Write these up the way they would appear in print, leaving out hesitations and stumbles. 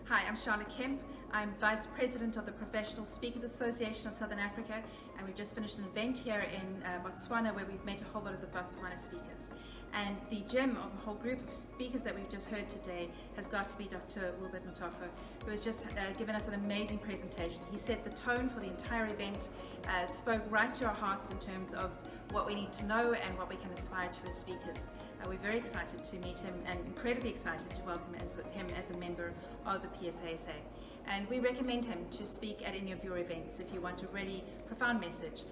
Hi, I'm Charlotte Kemp. I'm Vice President of the Professional Speakers Association of Southern Africa, and we've just finished an event here in Botswana where we've met a whole lot of the Botswana speakers. And the gem of a whole group of speakers that we've just heard today has got to be Dr. Wilbert Mutoko, who has just given us an amazing presentation. He set the tone for the entire event, spoke right to our hearts in terms of what we need to know and what we can aspire to as speakers. We're very excited to meet him and incredibly excited to welcome him as a member of the PSASA. And we recommend him to speak at any of your events. If you want a really profound message,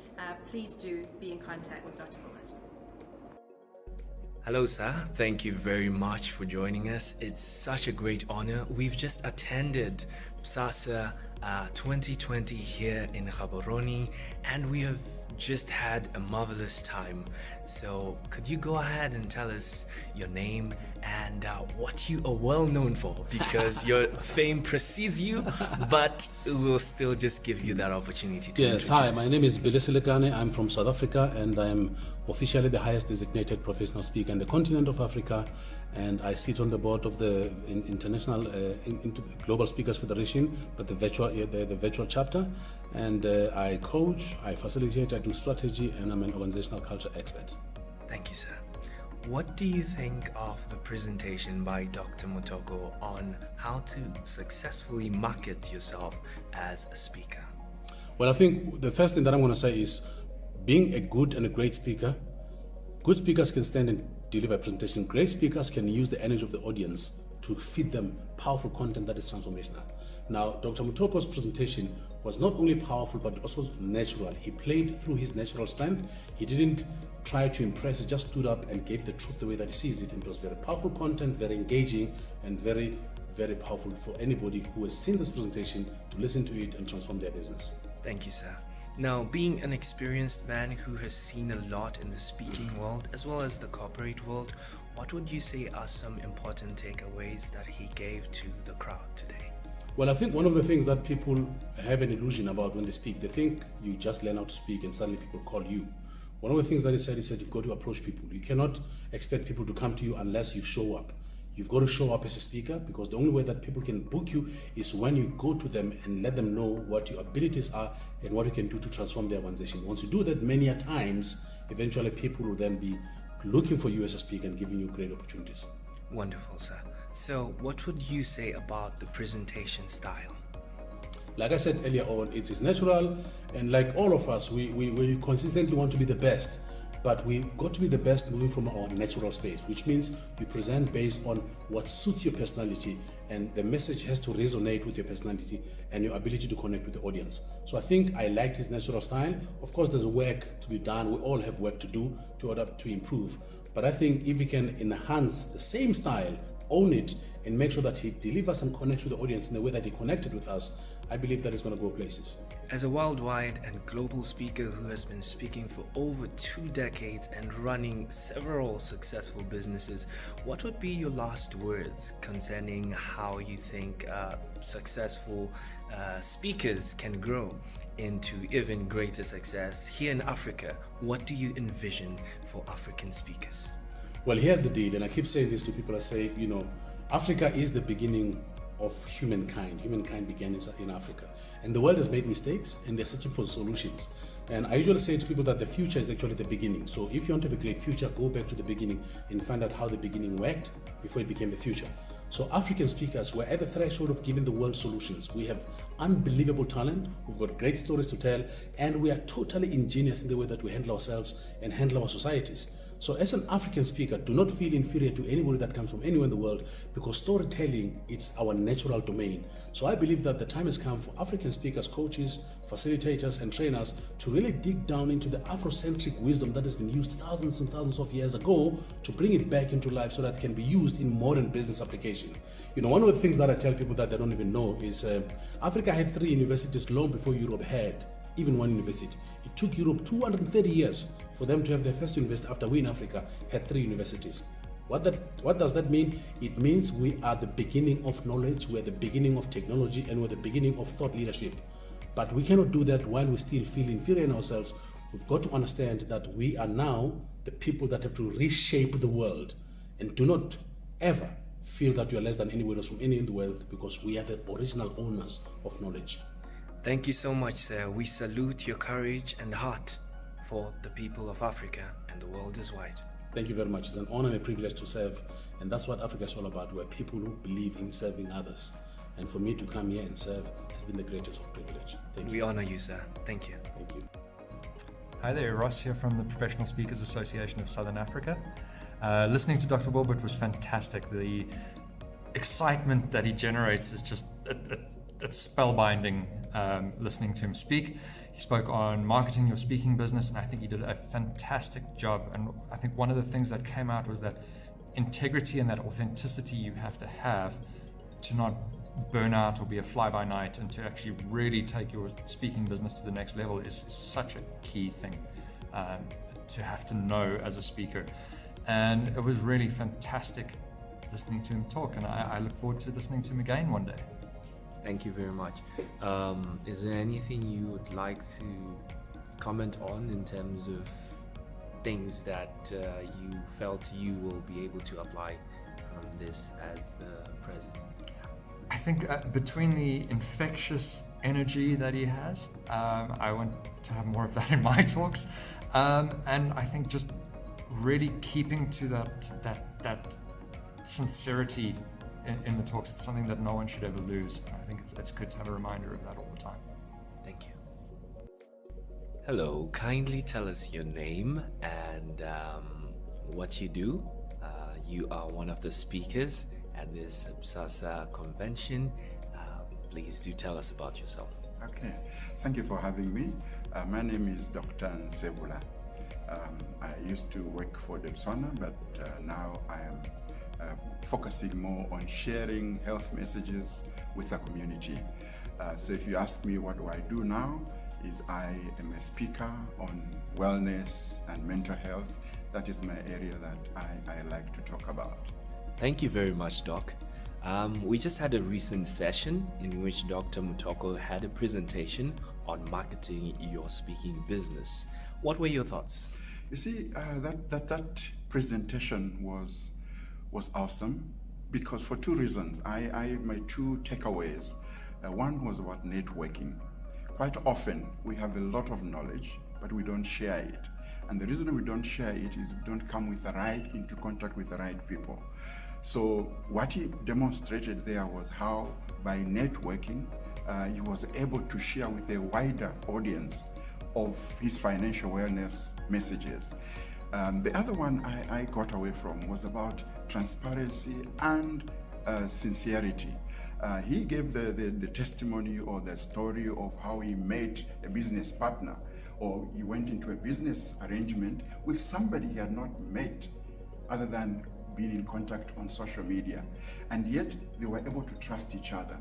please do be in contact with Dr. Wilbert. Hello, sir. Thank you very much for joining us. It's such a great honor. We've just attended PSASA 2020 here in Gaborone, and we have just had a marvelous time. So could you go ahead and tell us your name and what you are well known for, because your fame precedes you, but we'll still just give you that opportunity to Yes, introduce. hi, my name is Selekane. I'm from South Africa, and I'm officially the highest designated professional speaker in the continent of Africa, and I sit on the board of the International Global Speakers Federation, but the virtual chapter, and I coach, I facilitate, I do strategy, and I'm an organizational culture expert. Thank you, sir. What do you think of the presentation by Dr. Mutoko on how to successfully market yourself as a speaker? Well, I think the first thing that I'm going to say is, being a good and a great speaker, good speakers can stand and deliver a presentation. Great speakers can use the energy of the audience to feed them powerful content that is transformational. Now, Dr. Mutoko's presentation was not only powerful, but also natural. He played through his natural strength. He didn't try to impress, he just stood up and gave the truth the way that he sees it. And it was very powerful content, very engaging, and very, very powerful for anybody who has seen this presentation to listen to it and transform their business. Thank you, sir. Now, being an experienced man who has seen a lot in the speaking world as well as the corporate world, what would you say are some important takeaways that he gave to the crowd today? Well, I think one of the things that people have an illusion about when they speak, they think you just learn how to speak and suddenly people call you. One of the things that he said you've got to approach people. You cannot expect people to come to you unless you show up. You've got to show up as a speaker, because the only way that people can book you is when you go to them and let them know what your abilities are and what you can do to transform their organization. Once you do that many a times, eventually people will then be looking for you as a speaker and giving you great opportunities. Wonderful, sir. So what would you say about the presentation style? Like I said earlier on, it is natural, and like all of us, we consistently want to be the best. But we've got to be the best moving from our natural space, which means you present based on what suits your personality, and the message has to resonate with your personality and your ability to connect with the audience. So I think I liked his natural style. Of course, there's work to be done. We all have work to do to order to improve. But I think if we can enhance the same style, own it, and make sure that he delivers and connects with the audience in the way that he connected with us, I believe that is going to go places. As a worldwide and global speaker who has been speaking for over 2 decades and running several successful businesses, what would be your last words concerning how you think successful speakers can grow into even greater success here in Africa? What do you envision for African speakers? Well, here's the deal, and I keep saying this to people. I say, Africa is the beginning of humankind. Humankind began in Africa. And the world has made mistakes, and they're searching for solutions. And I usually say to people that the future is actually the beginning. So if you want to have a great future, go back to the beginning and find out how the beginning worked before it became the future. So African speakers, we're at the threshold of giving the world solutions. We have unbelievable talent, we've got great stories to tell, and we are totally ingenious in the way that we handle ourselves and handle our societies. So as an African speaker, do not feel inferior to anybody that comes from anywhere in the world, because storytelling, it's our natural domain. So I believe that the time has come for African speakers, coaches, facilitators, and trainers to really dig down into the Afrocentric wisdom that has been used thousands and thousands of years ago to bring it back into life so that it can be used in modern business application. One of the things that I tell people that they don't even know is Africa had 3 universities long before Europe had even 1 university. It took Europe 230 years for them to have their first university after we in Africa had 3 universities. What does that mean? It means we are the beginning of knowledge, we're the beginning of technology, and we're the beginning of thought leadership. But we cannot do that while we still feel inferior in ourselves. We've got to understand that we are now the people that have to reshape the world, and do not ever feel that we are less than anyone else from any in the world, because we are the original owners of knowledge. Thank you so much, sir. We salute your courage and heart for the people of Africa and the world is wide. Thank you very much. It's an honor and a privilege to serve, and that's what Africa is all about. We're people who believe in serving others, and for me to come here and serve has been the greatest of privilege. Thank you. We honor you, sir. Thank you. Thank you. Hi there, Ross here from the Professional Speakers Association of Southern Africa. Listening to Dr. Wilbert was fantastic. The excitement that he generates is just it's spellbinding. Listening to him speak, he spoke on marketing your speaking business, and I think he did a fantastic job. And I think one of the things that came out was that integrity and that authenticity you have to not burn out or be a fly-by-night, and to actually really take your speaking business to the next level is such a key thing to have to know as a speaker. And it was really fantastic listening to him talk, and I look forward to listening to him again one day. Thank you very much. Is there anything you would like to comment on in terms of things that you felt you will be able to apply from this as the president? I think between the infectious energy that he has, I want to have more of that in my talks, and I think just really keeping to that sincerity in the talks. It's something that no one should ever lose. I think it's good to have a reminder of that all the time. Thank you. Hello, kindly tell us your name and what you do. You are one of the speakers at this PSASA convention. Please do tell us about yourself. Okay, thank you for having me. My name is Dr. Nsebula. I used to work for Botswana, but now I am focusing more on sharing health messages with the community. So if you ask me what do I do now, is I am a speaker on wellness and mental health. That is my area that I like to talk about. Thank you very much, Doc. We just had a recent session in which Dr. Mutoko had a presentation on marketing your speaking business. What were your thoughts? You see, that presentation was awesome because for two reasons. My two takeaways. One was about networking. Quite often we have a lot of knowledge, but we don't share it. And the reason we don't share it is we don't come into contact with the right people. So what he demonstrated there was how by networking, he was able to share with a wider audience of his financial wellness messages. The other one I got away from was about transparency and sincerity. He gave the testimony or the story of how he met a business partner, or he went into a business arrangement with somebody he had not met other than being in contact on social media, and yet they were able to trust each other.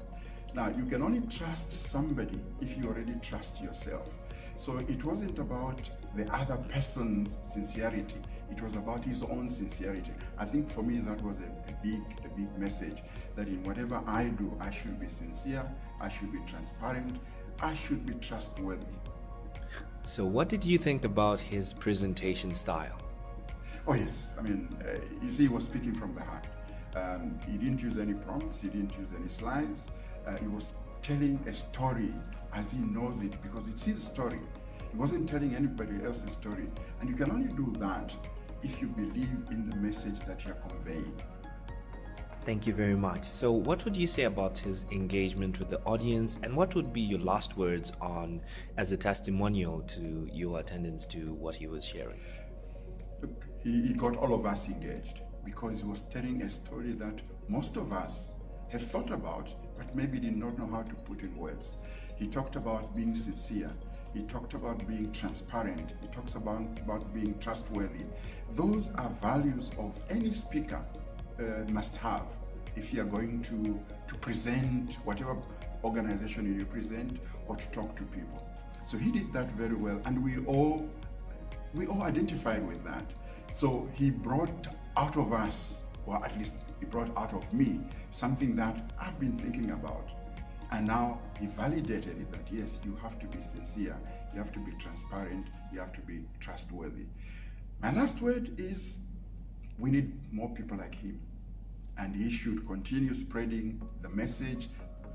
Now, you can only trust somebody if you already trust yourself. So it wasn't about the other person's sincerity, it was about his own sincerity. I think for me that was a big message, that in whatever I do, I should be sincere, I should be transparent, I should be trustworthy. So what did you think about his presentation style? Oh yes, I mean, you see, he was speaking from the heart. He didn't use any prompts, he didn't use any slides. He was telling a story as he knows it, because it's his story. He wasn't telling anybody else's story. And you can only do that if you believe in the message that you're conveying. Thank you very much. So what would you say about his engagement with the audience, and what would be your last words on as a testimonial to your attendance to what he was sharing? Look, he got all of us engaged because he was telling a story that most of us have thought about, but maybe did not know how to put in words. He talked about being sincere. He talked about being transparent. He talks about being trustworthy. Those are values of any speaker must have if you are going to present whatever organization you represent or to talk to people. So he did that very well, and we all identified with that. So he brought out of us, or at least he brought out of me, something that I've been thinking about. And now he validated it that yes, you have to be sincere, you have to be transparent, you have to be trustworthy. My last word is we need more people like him. and he should continue spreading the message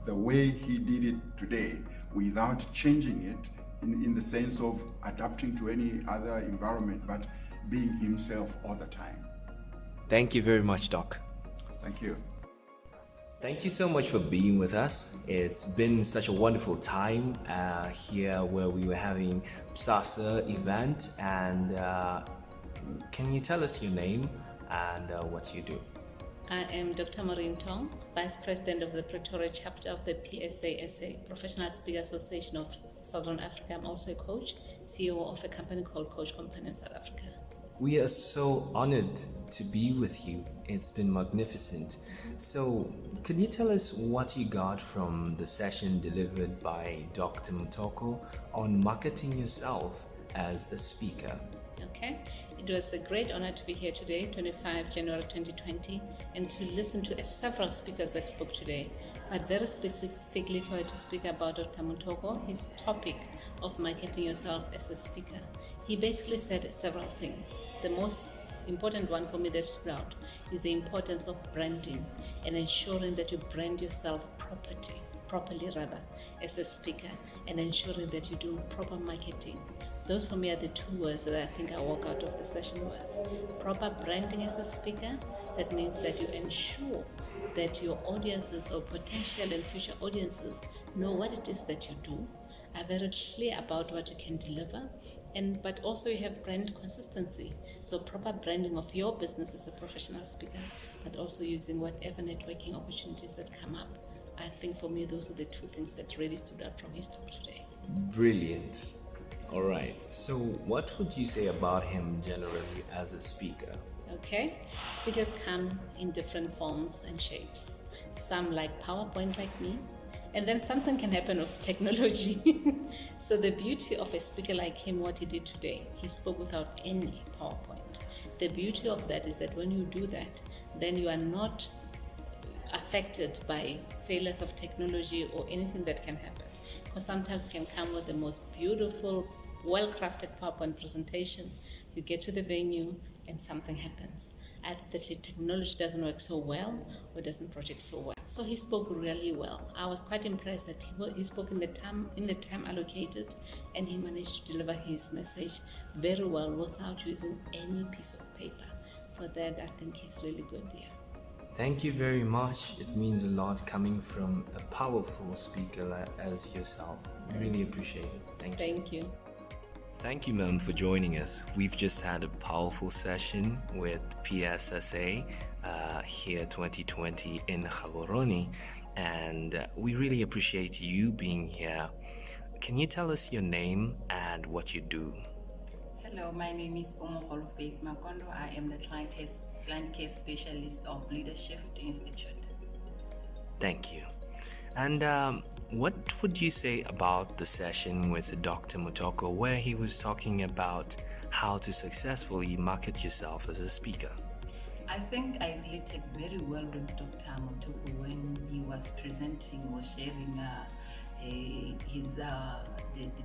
the way he did it today, without changing it in the sense of adapting to any other environment, but being himself all the time. Thank you very much, Doc. Thank you. Thank you so much for being with us. It's been such a wonderful time here where we were having PSASA event. And can you tell us your name and what you do? I am Dr. Maureen Tong, Vice President of the Pretoria chapter of the PSASA, Professional Speaker Association of Southern Africa. I'm also a coach, CEO of a company called Coach Company in South Africa. We are so honored to be with you. It's been magnificent. So, could you tell us what you got from the session delivered by Dr. Mutoko on marketing yourself as a speaker? Okay, it was a great honor to be here today, 25 January 2020, and to listen to several speakers that spoke today, but very specifically for to speak about Dr. Mutoko, his topic of marketing yourself as a speaker. He basically said several things. The most important one for me that stood out is the importance of branding and ensuring that you brand yourself properly as a speaker, and ensuring that you do proper marketing. Those for me are the two words that I think I walk out of the session with. Proper branding as a speaker, that means that you ensure that your audiences or potential and future audiences know what it is that you do, are very clear about what you can deliver, but also you have brand consistency. So proper branding of your business as a professional speaker, but also using whatever networking opportunities that come up. I think for me, those are the two things that really stood out from his talk today. Brilliant. All right. So what would you say about him generally as a speaker? Okay. Speakers come in different forms and shapes. Some like PowerPoint like me, and then something can happen with technology. So the beauty of a speaker like him, what he did today, he spoke without any PowerPoint. The beauty of that is that when you do that, then you are not affected by failures of technology or anything that can happen. Because sometimes it can come with the most beautiful, well-crafted PowerPoint presentation. You get to the venue and something happens. That the technology doesn't work so well or doesn't project so well. So he spoke really well. I was quite impressed that he spoke in the time allocated, and he managed to deliver his message very well without using any piece of paper. For that, I think he's really good here. Thank you very much. It means a lot coming from a powerful speaker as yourself. We really appreciate it. Thank you. Thank you, ma'am, for joining us. We've just had a powerful session with PSASA here 2020 in Gaborone, and we really appreciate you being here. Can you tell us your name and what you do? Hello, my name is Makondo. I am the client care specialist of Leadership Institute. Thank you. And what would you say about the session with Dr. Mutoko, where he was talking about how to successfully market yourself as a speaker? I think I related very well with Dr. Mutoko when he was presenting or sharing the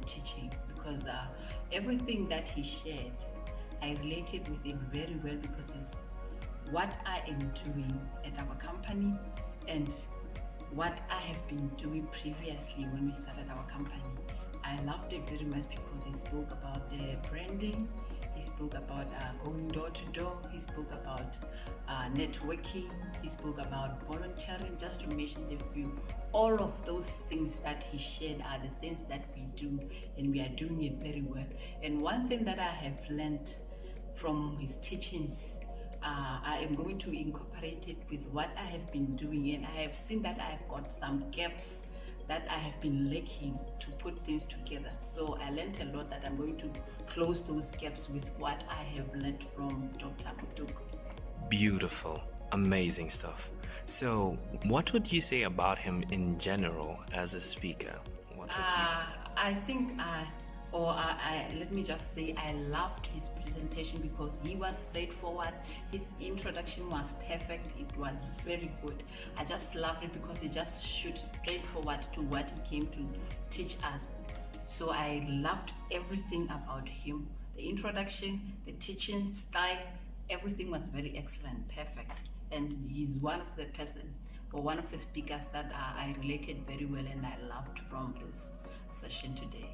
teaching, because everything that he shared, I related with him very well, because it's what I am doing at our company and what I have been doing previously when we started our company. I loved it very much because he spoke about the branding, he spoke about going door to door, he spoke about networking, he spoke about volunteering, just to mention the few. All of those things that he shared are the things that we do, and we are doing it very well. And one thing that I have learned from his teachings, I am going to incorporate it with what I have been doing, and I have seen that I have got some gaps that I have been lacking to put things together. So I learned a lot that I'm going to close those gaps with what I have learned from Dr. Mutoko. Beautiful, amazing stuff. So what would you say about him in general as a speaker? I think let me just say, I loved his presentation because he was straightforward. His introduction was perfect. It was very good. I just loved it because he just shoot straightforward to what he came to teach us. So I loved everything about him. The introduction, the teaching style, everything was very excellent, perfect. and he's one of the speakers that I related very well and I loved from this session today.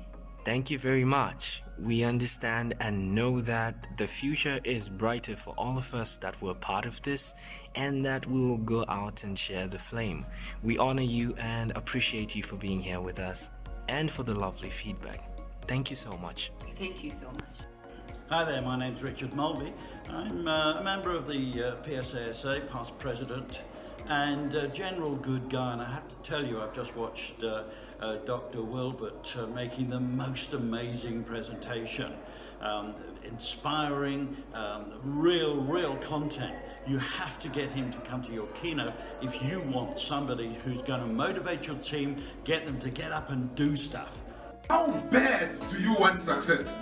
Thank you very much. We understand and know that the future is brighter for all of us that were part of this, and that we will go out and share the flame. We honor you and appreciate you for being here with us and for the lovely feedback. Thank you so much. Thank you so much. Hi there, my name's Richard Mulvey. I'm a member of the PSASA, past president, and a general good guy, and I have to tell you, I've just watched Dr. Wilbert making the most amazing presentation. Inspiring, real content. You have to get him to come to your keynote if you want somebody who's going to motivate your team, get them to get up and do stuff. How bad do you want success?